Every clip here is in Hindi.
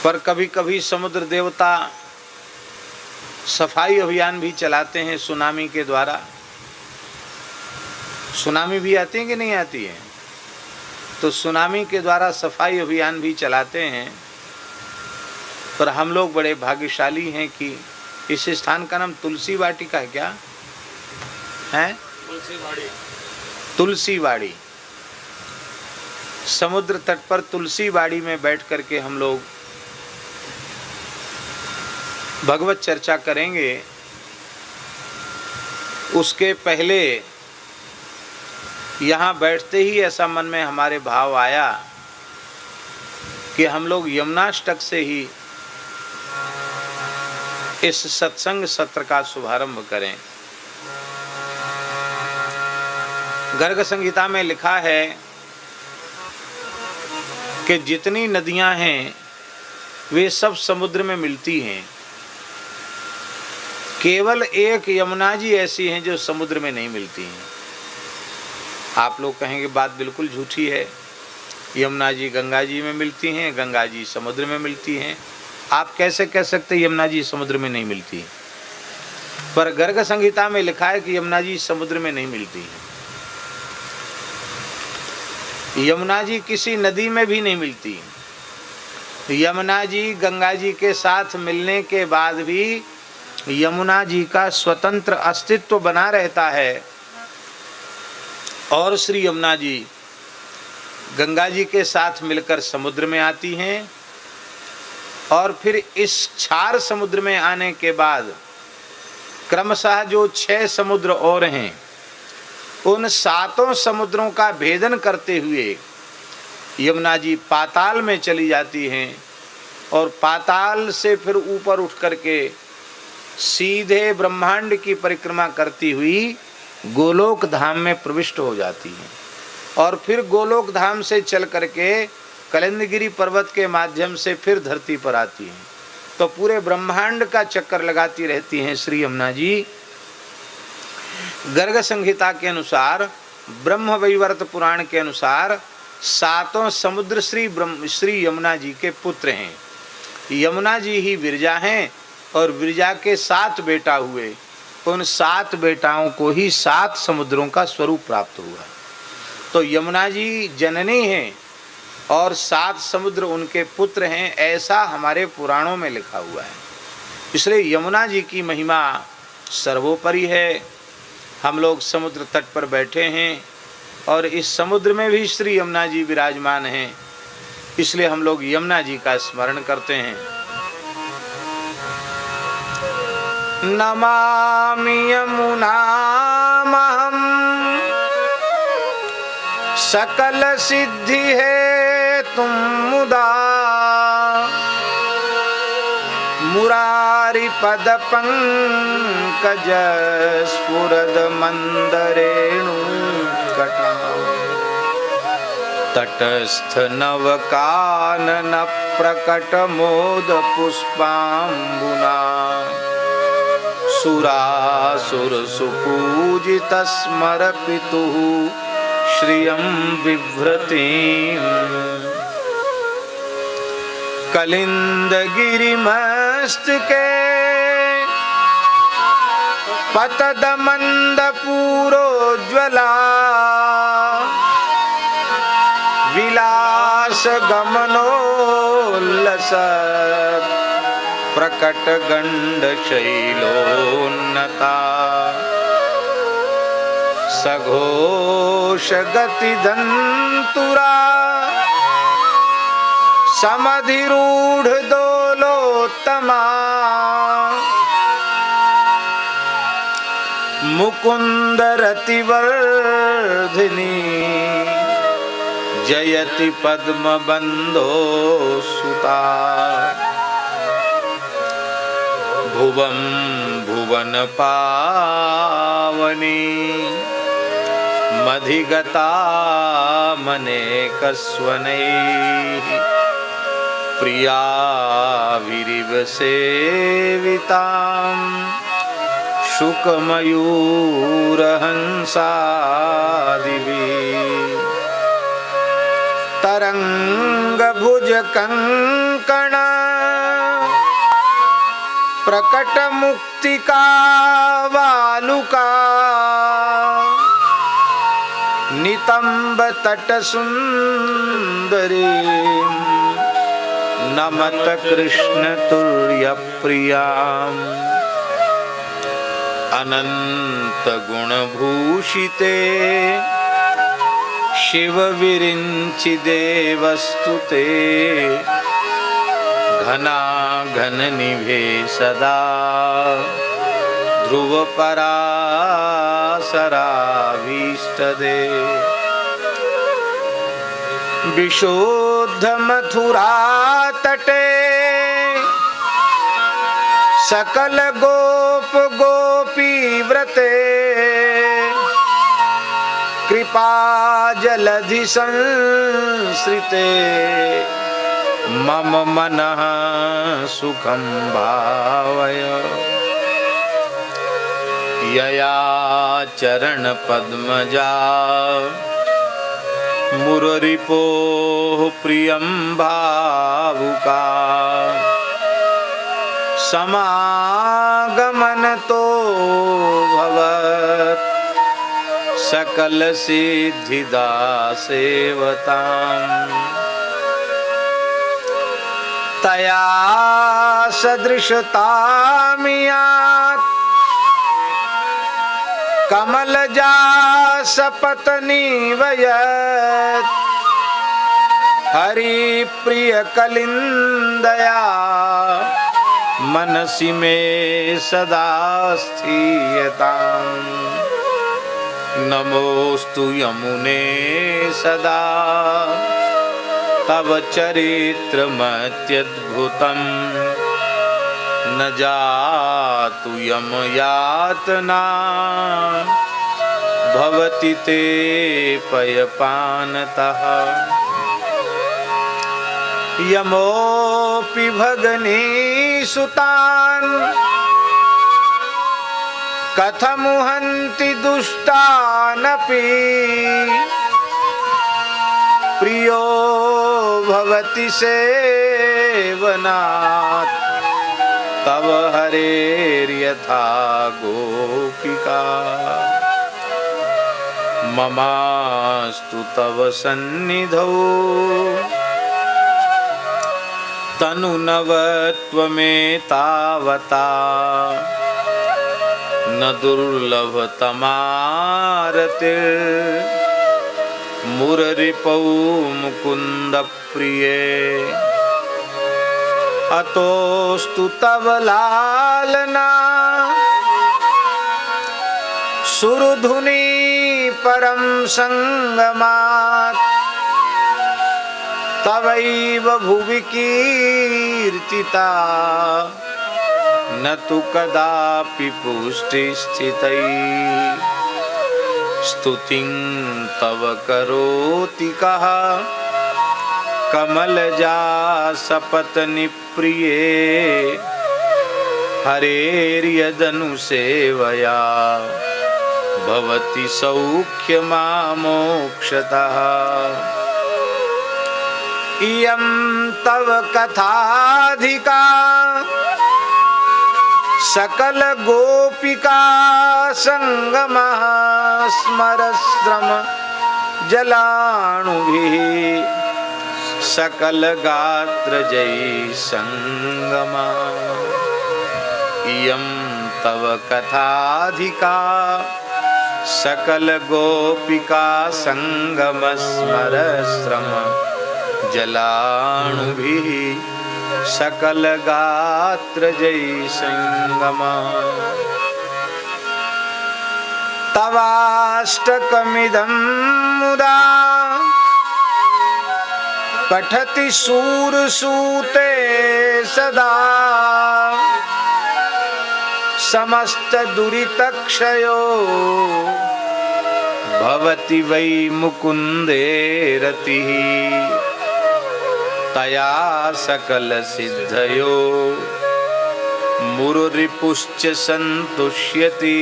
पर कभी कभी समुद्र देवता सफाई अभियान भी चलाते हैं सुनामी के द्वारा। सुनामी भी आती है कि नहीं आती है? तो सुनामी के द्वारा सफाई अभियान भी चलाते हैं। पर हम लोग बड़े भाग्यशाली हैं कि इस स्थान का नाम तुलसी वाटिका है। क्या है? तुलसीवाड़ी। समुद्र तट पर तुलसीवाड़ी में बैठ करके हम लोग भगवत चर्चा करेंगे। उसके पहले यहाँ बैठते ही ऐसा मन में हमारे भाव आया कि हम लोग यमुनाष्टक से ही इस सत्संग सत्र का शुभारंभ करें। गर्ग संहिता में लिखा है कि जितनी नदियां हैं वे सब समुद्र में मिलती हैं, केवल एक यमुना जी ऐसी हैं जो समुद्र में नहीं मिलती हैं। आप लोग कहेंगे बात बिल्कुल झूठी है, यमुना जी गंगा जी में मिलती हैं, गंगा जी समुद्र में मिलती हैं। आप कैसे कह सकते यमुना जी समुद्र में नहीं मिलती? पर गर्ग संहिता में लिखा है कि यमुना जी समुद्र में नहीं मिलती है। यमुना जी किसी नदी में भी नहीं मिलती। यमुना जी गंगा जी के साथ मिलने के बाद भी यमुना जी का स्वतंत्र अस्तित्व बना रहता है और श्री यमुना जी गंगा जी के साथ मिलकर समुद्र में आती हैं। और फिर इस 4 समुद्र में आने के बाद क्रमशः जो 6 समुद्र और हैं उन 7 समुद्रों का भेदन करते हुए यमुना जी पाताल में चली जाती हैं और पाताल से फिर ऊपर उठ करके सीधे ब्रह्मांड की परिक्रमा करती हुई गोलोक धाम में प्रविष्ट हो जाती हैं। और फिर गोलोक धाम से चल करके कलिंदगिरी पर्वत के माध्यम से फिर धरती पर आती हैं। तो पूरे ब्रह्मांड का चक्कर लगाती रहती हैं श्री यमुना जी। गर्ग संहिता के अनुसार, ब्रह्म वैवर्त पुराण के अनुसार 7 समुद्र श्री यमुना जी के पुत्र हैं। यमुना जी ही विरजा हैं और विरजा के 7 बेटा हुए। उन 7 बेटाओं को ही 7 समुद्रों का स्वरूप प्राप्त हुआ। तो यमुना जी जननी हैं और 7 समुद्र उनके पुत्र हैं, ऐसा हमारे पुराणों में लिखा हुआ है। इसलिए यमुना जी की महिमा सर्वोपरि है। हम लोग समुद्र तट पर बैठे हैं और इस समुद्र में भी श्री यमुना जी विराजमान हैं, इसलिए हम लोग यमुना जी का स्मरण करते हैं। नमामि यमुनामहं सकल सिद्धि है तुम मुदा, मुरारी पद पंकज स्फुरद मंदरेणु कटा, तटस्थ नव कानन प्रकट मोद पुष्पाम्बुना, सुरासुर सुपूजित स्मरपितुः श्रियं बिभ्रतीम्, कलिंदगिरिमस्तके पतद मंद पूरोज्वला, विलास गमनोल्लस प्रकट गंड शैलोन्नता, सघोष गति दंतुरा, समधिरूढ़ दोलोत्तमा, मुकुंद रतिवर्धिनी, जयति पद्म बंधो सुता, भुवं भुवन पावनी, मधिगता मनेकस्वनैः, प्रियाभिरिव सेवितां शुकमयूरहंसादिभिः तरंगभुजकंकण प्रकटमुक्तिका वालुका नितंबतटसुंदरी नमत कृष्णतुल्यप्रियाम् अनन्तगुणभूषिते शिवविरिञ्चिदेवस्तुते घनाघननिभे सदा ध्रुवपराशराभीष्टदे विशुद्धमथुरातटे सकल गोप गोपीव्रते कृपा जलधि संसृते मम मनः सुखं भावय यया चरण पद्मजा मुररिपोः प्रियं भावुका समागमनतो भवत् सकल सिद्धिदा सेवताम् तया सदृशतामियात् कमलजासपत्नीवयत् हरिप्रियकलिन्दया मनसि मे सदा स्थीयताम् नमोस्तु यमुने सदा तव चरित्रमत्यद्भुतम् न जातु यमयातना भवति ते पयपानतः यमोऽपि भगनीसुतान् कथमुहन्ति दुष्टानपि प्रियो भवति सेवनात् तव हरेर्यथा गोपिका ममास्तु तव सन्निधौ तनुनवत्वमेतावता न दुर्लभतमारतिर्मुररिपौ मुकुन्दप्रिये अतोस्तु तव लालना सुरधुनी परम संगमात् तवैव भुवि कीर्तिता न तु कदापि पुष्टिस्थितैः स्तुतिं तव करोति कः कमलजासपत्नीप्रिये हरेर्यदनुसेवया भवति सौख्यमामोक्षतः इयं तव कथाधिका सकल गोपिका संगमः स्मरश्रम जलाणुभिः सकल गात्र जय संगमा इयं तव कथाधिका सकल गोपिका संगम स्मरश्रम जलाणुभिः सकल गात्र जय संगमा तवाष्टकमिदं मुदा पठति शूरसूते सदा समस्त दुरितक्षयो भवति वै मुकुन्दे रतिः तया सकल सिद्धयो मुरुरिपुश्च संतुष्यति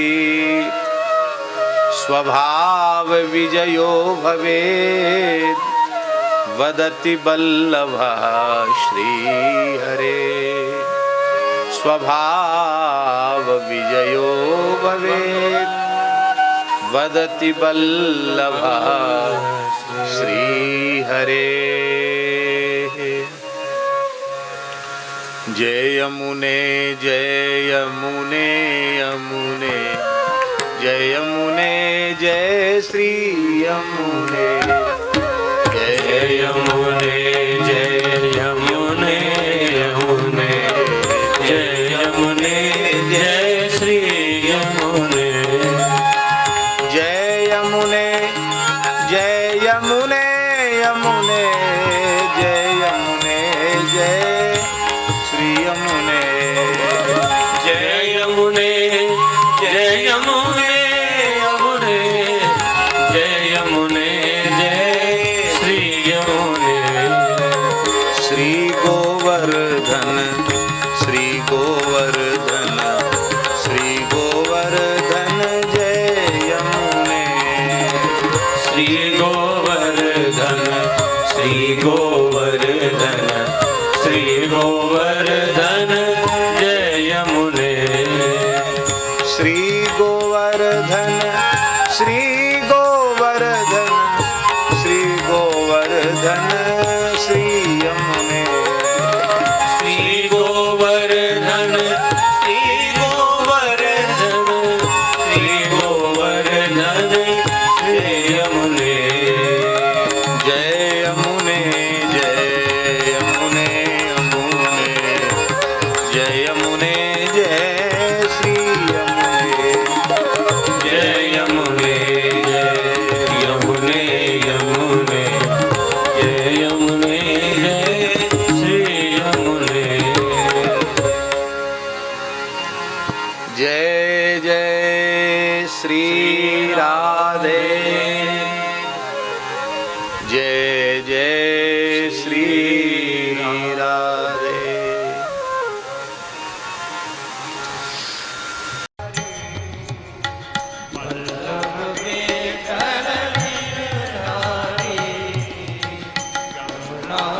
स्वभाव विजयो भवेत् वदति वल्लभः श्रीहरे स्वभाव विजयो भवेत् वदति वल्लभः श्रीहरे जय यमुने जय यमुने यमुने जय यमुने जय श्री यमुने जय यमुने जय यमुने यमुने जय यमुने जय श्री यमुने जय यमुने जय यमुने यमुने जय यमुने जय श्री यमुने जय यमुने जय यमुने यमुने जय यमुने जय श्री यमुने श्री गोवर्धन श्री गोवर्धन श्री गोवर्धन जय यमुने श्री गोवर्धन श्री गोवर्धन श्री गोवर्धन जय यमुने श्री गोवर्धन श्री गोवर्धन श्री गोवर्धन श्री यमुने श्री गोवर्धन श्री गोवर्धन श्री गोवर्धन श्री यमुने जय यमुने जय यमुने यमुने जय यमुने जय श्री यमुने जय यमुने जय यमुने यमुने जय यमुने जय श्री यमुने जय जय श्री राधे जय जय श्री राधे यमुना